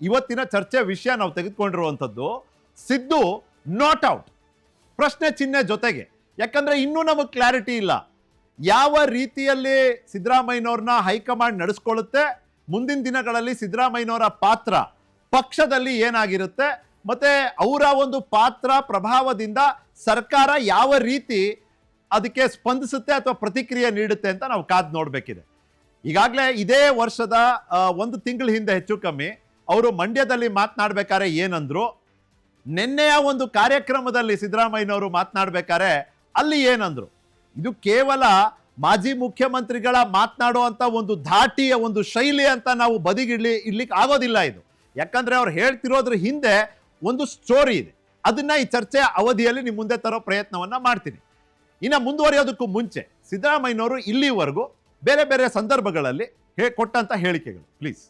ಇವತ್ತಿನ ಚರ್ಚೆ ವಿಷಯ ನಾವು ತೆಗೆದುಕೊಂಡಿರುವಂಥದ್ದು ಸಿದ್ದು ನಾಟ್ ಔಟ್ ಪ್ರಶ್ನೆ ಚಿಹ್ನೆ ಜೊತೆಗೆ. ಯಾಕಂದ್ರೆ ಇನ್ನೂ ನಮಗೆ ಕ್ಲಾರಿಟಿ ಇಲ್ಲ ಯಾವ ರೀತಿಯಲ್ಲಿ ಸಿದ್ದರಾಮಯ್ಯನವ್ರನ್ನ ಹೈಕಮಾಂಡ್ ನಡೆಸ್ಕೊಳ್ಳುತ್ತೆ, ಮುಂದಿನ ದಿನಗಳಲ್ಲಿ ಸಿದ್ದರಾಮಯ್ಯನವರ ಪಾತ್ರ ಪಕ್ಷದಲ್ಲಿ ಏನಾಗಿರುತ್ತೆ, ಮತ್ತೆ ಅವರ ಒಂದು ಪಾತ್ರ ಪ್ರಭಾವದಿಂದ ಸರ್ಕಾರ ಯಾವ ರೀತಿ ಅದಕ್ಕೆ ಸ್ಪಂದಿಸುತ್ತೆ ಅಥವಾ ಪ್ರತಿಕ್ರಿಯೆ ನೀಡುತ್ತೆ ಅಂತ ನಾವು ಕಾದು ನೋಡಬೇಕಿದೆ. ಈಗಾಗಲೇ ಇದೇ ವರ್ಷದ ಒಂದು ತಿಂಗಳ ಹಿಂದೆ ಹೆಚ್ಚು ಕಮ್ಮಿ ಅವರು ಮಂಡ್ಯದಲ್ಲಿ ಮಾತನಾಡಬೇಕಾದ್ರೆ ಏನಂದ್ರು, ನಿನ್ನೆಯ ಒಂದು ಕಾರ್ಯಕ್ರಮದಲ್ಲಿ ಸಿದ್ದರಾಮಯ್ಯನವರು ಮಾತನಾಡಬೇಕಾದ್ರೆ ಅಲ್ಲಿ ಏನಂದ್ರು. ಇದು ಕೇವಲ ಮಾಜಿ ಮುಖ್ಯಮಂತ್ರಿಗಳ ಮಾತನಾಡುವಂಥ ಒಂದು ಧಾಟಿಯ ಒಂದು ಶೈಲಿ ಅಂತ ನಾವು ಇಡ್ಲಿಕ್ಕೆ ಆಗೋದಿಲ್ಲ ಇದು. ಯಾಕಂದ್ರೆ ಅವ್ರು ಹೇಳ್ತಿರೋದ್ರ ಹಿಂದೆ ಒಂದು ಸ್ಟೋರಿ ಇದೆ. ಅದನ್ನ ಈ ಚರ್ಚೆ ಅವಧಿಯಲ್ಲಿ ನಿಮ್ಮ ಮುಂದೆ ತರೋ ಪ್ರಯತ್ನವನ್ನ ಮಾಡ್ತೀನಿ. ಇನ್ನು ಮುಂದುವರಿಯೋದಕ್ಕೂ ಮುಂಚೆ ಸಿದ್ದರಾಮಯ್ಯನವರು ಇಲ್ಲಿವರೆಗೂ ಬೇರೆ ಬೇರೆ ಸಂದರ್ಭಗಳಲ್ಲಿ ಕೊಟ್ಟಂತ ಹೇಳಿಕೆಗಳು ಪ್ಲೀಸ್.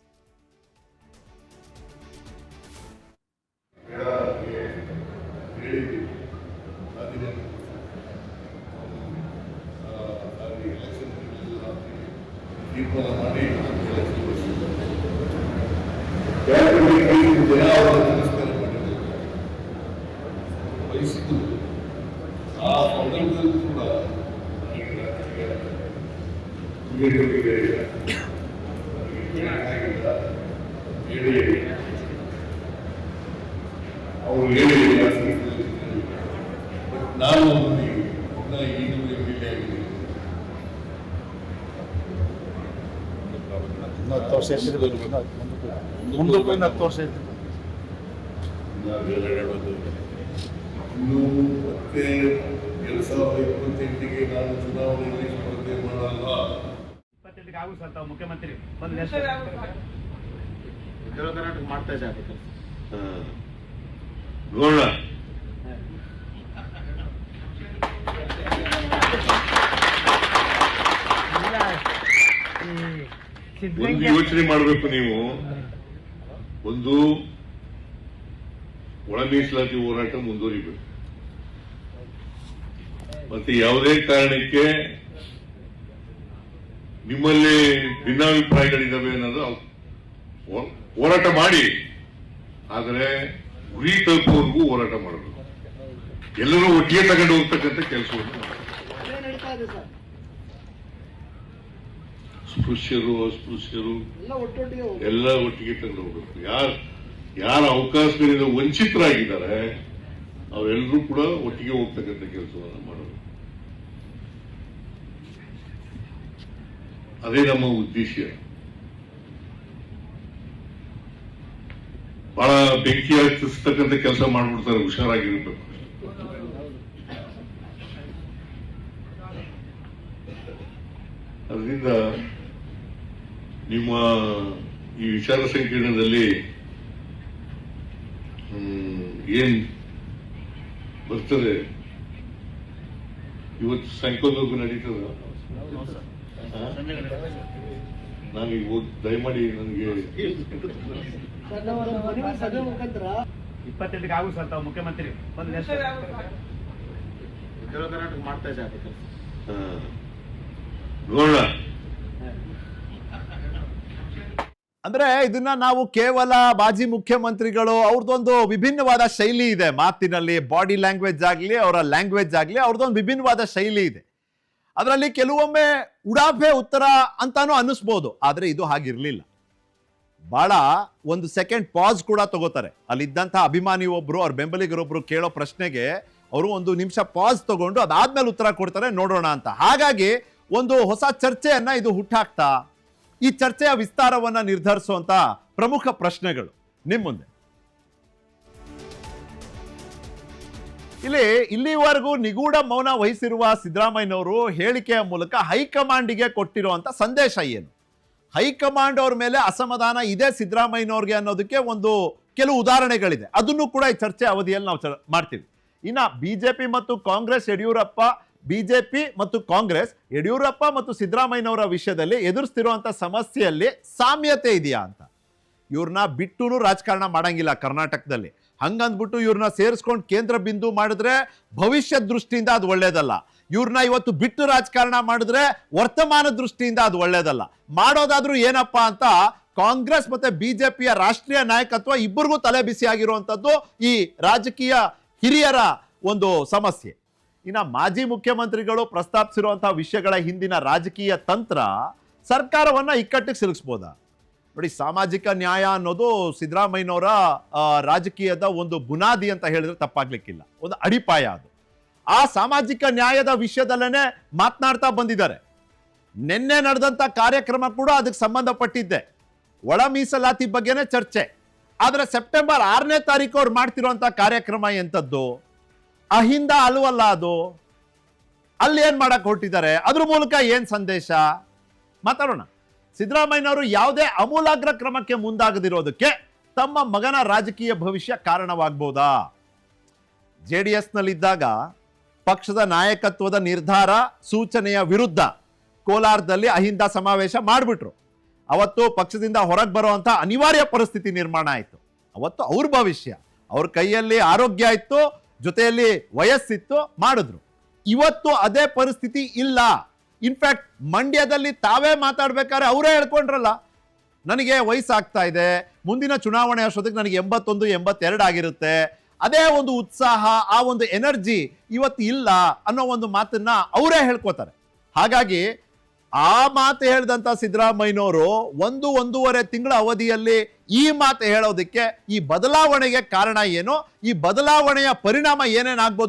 ಆ ಸಂದರ್ಭದಲ್ಲಿ ಕೂಡ ಅವರು ಹೇಳಿ ನಾನು ಈಗಲೂ ಎಂ.ಎಲ್.ಎ. ಆಗಿದ್ದೀನಿ. 10 ವರ್ಷ ಮುಂದಕ್ಕೂ 10 ವರ್ಷ ಇನ್ನು ಮತ್ತೆ 2028ಗೆ ನಾನು ಚುನಾವಣೆಯಲ್ಲಿ ಸ್ಪರ್ಧೆ ಮಾಡಲ್ಲ. 28ಕ್ಕೆ ಆಗು ಸರ್ ತಾವು ಮುಖ್ಯಮಂತ್ರಿ ಬಂದು ಕರ್ನಾಟಕ ಮಾಡ್ತಾ ಇದ್ದಾರೆ ನೋಡೋಣ. ಒಂದು ಯೋಚನೆ ಮಾಡಬೇಕು ನೀವು. ಒಂದು ಒಳ ಮೀಸಲಾತಿ ಹೋರಾಟ ಮುಂದುವರಿಬೇಕು. ಮತ್ತೆ ಯಾವುದೇ ಕಾರಣಕ್ಕೆ ನಿಮ್ಮಲ್ಲಿ ಭಿನ್ನಾಭಿಪ್ರಾಯಗಳಿದ್ದಾವೆ ಅನ್ನೋದು ಹೋರಾಟ ಮಾಡಿ, ಆದರೆ ಗುರಿ ತಲುಪುವವರೆಗೂ ಹೋರಾಟ ಮಾಡಬೇಕು. ಎಲ್ಲರೂ ಒಟ್ಟಿಗೆ ತಗೊಂಡು ಹೋಗ್ತಕ್ಕಂಥ ಕೆಲಸವನ್ನು ಸ್ಪೃಶ್ಯರು ಅಸ್ಪೃಶ್ಯರು ಎಲ್ಲ ಒಟ್ಟಿಗೆ ತಗೊಂಡು ಹೋಗ್ಬೇಕು. ಯಾರ ಅವಕಾಶಗಳಿಂದ ವಂಚಿತರಾಗಿದ್ದಾರೆ ಅವರೆಲ್ಲರೂ ಕೂಡ ಒಟ್ಟಿಗೆ ಹೋಗ್ತಕ್ಕಂಥ ಕೆಲಸವನ್ನು ಮಾಡಬೇಕು. ಅದೇ ನಮ್ಮ ಉದ್ದೇಶ. ಬಹಳ ಬೆಂಕಿ ಹಚ್ಚಿಸ್ತಕ್ಕಂಥ ಕೆಲಸ ಮಾಡ್ಬಿಡ್ತಾರೆ, ಹುಷಾರಾಗಿರ್ಬೇಕು. ಅದರಿಂದ ನಿಮ್ಮ ಈ ವಿಚಾರ ಸಂಕಿರಣದಲ್ಲಿ ಏನ್ ಬರ್ತದೆ ಇವತ್ತು ಸಾಯಂಕಾಲದವರೆಗೂ ನಡೀತದ. ನಾನೀಗ ಹೋಗಿ ದಯಮಾಡಿ ನನಗೆ 28ಕ್ಕೆ ಆಗು ಸರ್ ತಾವು ಮುಖ್ಯಮಂತ್ರಿ ಬಂದು ಕರ್ನಾಟಕ ಮಾಡ್ತಾ ಇದ್ದಾರೆ ನೋಡೋಣ. ಅಂದ್ರೆ ಇದನ್ನ ನಾವು ಕೇವಲ ಮಾಜಿ ಮುಖ್ಯಮಂತ್ರಿಗಳು ಅವ್ರದ್ದೊಂದು ವಿಭಿನ್ನವಾದ ಶೈಲಿ ಇದೆ ಮಾತಿನಲ್ಲಿ, ಬಾಡಿ ಲ್ಯಾಂಗ್ವೇಜ್ ಆಗಲಿ ಅವರ ಲ್ಯಾಂಗ್ವೇಜ್ ಆಗಲಿ ಅವ್ರದ್ದೊಂದು ವಿಭಿನ್ನವಾದ ಶೈಲಿ ಇದೆ. ಅದರಲ್ಲಿ ಕೆಲವೊಮ್ಮೆ ಉಡಾಫೆ ಉತ್ತರ ಅಂತಾನು ಅನ್ನಿಸ್ಬೋದು, ಆದ್ರೆ ಇದು ಹಾಗಿರ್ಲಿಲ್ಲ. ಬಹಳ ಒಂದು ಸೆಕೆಂಡ್ ಪಾಸ್ ಕೂಡ ತಗೋತಾರೆ. ಅಲ್ಲಿದ್ದಂಥ ಅಭಿಮಾನಿ ಒಬ್ರು ಅವ್ರ ಬೆಂಬಲಿಗರೊಬ್ರು ಕೇಳೋ ಪ್ರಶ್ನೆಗೆ ಅವರು 1 ನಿಮಿಷ ಪಾಸ್ ತಗೊಂಡು ಅದಾದ್ಮೇಲೆ ಉತ್ತರ ಕೊಡ್ತಾರೆ, ನೋಡೋಣ ಅಂತ. ಹಾಗಾಗಿ ಒಂದು ಹೊಸ ಚರ್ಚೆಯನ್ನ ಇದು ಹುಟ್ಟಾಕ್ತಾ ಈ ಚರ್ಚೆಯ ವಿಸ್ತಾರವನ್ನ ನಿರ್ಧರಿಸುವಂತ ಪ್ರಮುಖ ಪ್ರಶ್ನೆಗಳು ನಿಮ್ಮ ಮುಂದೆ. ಇಲ್ಲಿವರೆಗೂ ನಿಗೂಢ ಮೌನ ವಹಿಸಿರುವ ಸಿದ್ದರಾಮಯ್ಯನವರು ಹೇಳಿಕೆಯ ಮೂಲಕ ಹೈಕಮಾಂಡಿಗೆ ಕೊಟ್ಟಿರುವಂತ ಸಂದೇಶ ಏನು, ಹೈಕಮಾಂಡ್ ಅವ್ರ ಮೇಲೆ ಅಸಮಾಧಾನ ಇದೆ ಸಿದ್ದರಾಮಯ್ಯನವ್ರಿಗೆ ಅನ್ನೋದಕ್ಕೆ ಕೆಲವು ಉದಾಹರಣೆಗಳಿದೆ. ಅದನ್ನು ಕೂಡ ಈ ಚರ್ಚೆ ಅವಧಿಯಲ್ಲಿ ನಾವು ಮಾಡ್ತೀವಿ. ಇನ್ನ ಬಿಜೆಪಿ ಮತ್ತು ಕಾಂಗ್ರೆಸ್ ಬಿಜೆಪಿ ಮತ್ತು ಕಾಂಗ್ರೆಸ್ ಯಡಿಯೂರಪ್ಪ ಮತ್ತು ಸಿದ್ದರಾಮಯ್ಯನವರ ವಿಷಯದಲ್ಲಿ ಎದುರಿಸ್ತಿರುವಂತ ಸಮಸ್ಯೆಯಲ್ಲಿ ಸಾಮ್ಯತೆ ಇದೆಯಾ ಅಂತ. ಇವ್ರನ್ನ ಬಿಟ್ಟು ರಾಜಕಾರಣ ಮಾಡಂಗಿಲ್ಲ ಕರ್ನಾಟಕದಲ್ಲಿ. ಹಂಗಂದ್ಬಿಟ್ಟು ಇವ್ರನ್ನ ಸೇರಿಸ್ಕೊಂಡು ಕೇಂದ್ರ ಬಿಂದು ಮಾಡಿದ್ರೆ ಭವಿಷ್ಯ ದೃಷ್ಟಿಯಿಂದ ಅದು ಒಳ್ಳೇದಲ್ಲ. ಇವ್ರನ್ನ ಇವತ್ತು ಬಿಟ್ಟು ರಾಜಕಾರಣ ಮಾಡಿದ್ರೆ ವರ್ತಮಾನ ದೃಷ್ಟಿಯಿಂದ ಅದು ಒಳ್ಳೇದಲ್ಲ. ಮಾಡೋದಾದ್ರೂ ಏನಪ್ಪಾ ಅಂತ ಕಾಂಗ್ರೆಸ್ ಮತ್ತೆ ಬಿಜೆಪಿಯ ರಾಷ್ಟ್ರೀಯ ನಾಯಕತ್ವ ಇಬ್ಬರಿಗೂ ತಲೆ ಬಿಸಿ ಆಗಿರುವಂತದ್ದು ಈ ರಾಜಕೀಯ ಹಿರಿಯರ ಒಂದು ಸಮಸ್ಯೆ. ಇನ್ನು ಮಾಜಿ ಮುಖ್ಯಮಂತ್ರಿಗಳು ಪ್ರಸ್ತಾಪಿಸಿರುವಂತಹ ವಿಷಯಗಳ ಹಿಂದಿನ ರಾಜಕೀಯ ತಂತ್ರ ಸರ್ಕಾರವನ್ನ ಇಕ್ಕಟ್ಟಿಗೆ ಸಿಲುಕಿಸಬಹುದಾ? ನೋಡಿ, ಸಾಮಾಜಿಕ ನ್ಯಾಯ ಅನ್ನೋದು ಸಿದ್ದರಾಮಯ್ಯನವರ ರಾಜಕೀಯದ ಒಂದು ಬುನಾದಿ ಅಂತ ಹೇಳಿದ್ರೆ ತಪ್ಪಾಗ್ಲಿಕ್ಕಿಲ್ಲ, ಒಂದು ಅಡಿಪಾಯ ಅದು. ಆ ಸಾಮಾಜಿಕ ನ್ಯಾಯದ ವಿಷಯದಲ್ಲೇನೆ ಮಾತನಾಡ್ತಾ ಬಂದಿದ್ದಾರೆ. ನಿನ್ನೆ ನಡೆದಂತ ಕಾರ್ಯಕ್ರಮ ಕೂಡ ಅದಕ್ಕೆ ಸಂಬಂಧಪಟ್ಟಿದ್ದೆ, ಒಳ ಮೀಸಲಾತಿ ಬಗ್ಗೆನೇ ಚರ್ಚೆ. ಆದ್ರೆ ಸೆಪ್ಟೆಂಬರ್ 6ನೇ ತಾರೀಕು ಅವ್ರು ಮಾಡ್ತಿರುವಂತ ಕಾರ್ಯಕ್ರಮ ಎಂತದ್ದು? ಅಹಿಂದ ಅಲ್ವಲ್ಲ ಅದು. ಅಲ್ಲಿ ಏನ್ ಮಾಡಕ್ ಹೊರಟಿದ್ದಾರೆ, ಅದ್ರ ಮೂಲಕ ಏನ್ ಸಂದೇಶ? ಮಾತಾಡೋಣ. ಸಿದ್ದರಾಮಯ್ಯನವರು ಯಾವುದೇ ಅಮೂಲಾಗ್ರ ಕ್ರಮಕ್ಕೆ ಮುಂದಾಗದಿರೋದಕ್ಕೆ ತಮ್ಮ ಮಗನ ರಾಜಕೀಯ ಭವಿಷ್ಯ ಕಾರಣವಾಗಬಹುದಾ? JDS ನಲ್ಲಿದ್ದಾಗ ಪಕ್ಷದ ನಾಯಕತ್ವದ ನಿರ್ಧಾರ ಸೂಚನೆಯ ವಿರುದ್ಧ ಕೋಲಾರದಲ್ಲಿ ಅಹಿಂದ ಸಮಾವೇಶ ಮಾಡಿಬಿಟ್ರು. ಅವತ್ತು ಪಕ್ಷದಿಂದ ಹೊರಗೆ ಬರುವಂತ ಅನಿವಾರ್ಯ ಪರಿಸ್ಥಿತಿ ನಿರ್ಮಾಣ ಆಯಿತು. ಅವತ್ತು ಅವ್ರ ಭವಿಷ್ಯ, ಅವ್ರ ಕೈಯಲ್ಲಿ ಆರೋಗ್ಯ ಇತ್ತು, ಜೊತೆಯಲ್ಲಿ ವಯಸ್ಸಿತ್ತು, ಮಾಡಿದ್ರು. ಇವತ್ತು ಅದೇ ಪರಿಸ್ಥಿತಿ ಇಲ್ಲ. ಇನ್ಫ್ಯಾಕ್ಟ್ ಮಂಡ್ಯದಲ್ಲಿ ತಾವೇ ಮಾತಾಡ್ಬೇಕಾದ್ರೆ ಅವರೇ ಹೇಳ್ಕೊಂಡ್ರಲ್ಲ, ನನಗೆ ವಯಸ್ಸಾಗ್ತಾ ಇದೆ, ಮುಂದಿನ ಚುನಾವಣೆ ಅಷ್ಟೊತ್ತಿಗೆ ನನಗೆ 81, 82 ಆಗಿರುತ್ತೆ, ಅದೇ ಒಂದು ಉತ್ಸಾಹ, ಆ ಒಂದು ಎನರ್ಜಿ ಇವತ್ತು ಇಲ್ಲ ಅನ್ನೋ ಒಂದು ಮಾತನ್ನ ಅವರೇ ಹೇಳ್ಕೊತಾರೆ. ಹಾಗಾಗಿ ಆ ಮಾತು ಹೇಳಿದಂತ ಸಿದ್ದರಾಮಯ್ಯನವರು 1-1.5 ತಿಂಗಳ ಅವಧಿಯಲ್ಲಿ ಈ ಮಾತು ಹೇಳೋದಕ್ಕೆ, ಈ ಬದಲಾವಣೆಗೆ ಕಾರಣ ಏನು, ಈ ಬದಲಾವಣೆಯ ಪರಿಣಾಮ ಏನೇನಾಗ್ಬೋದು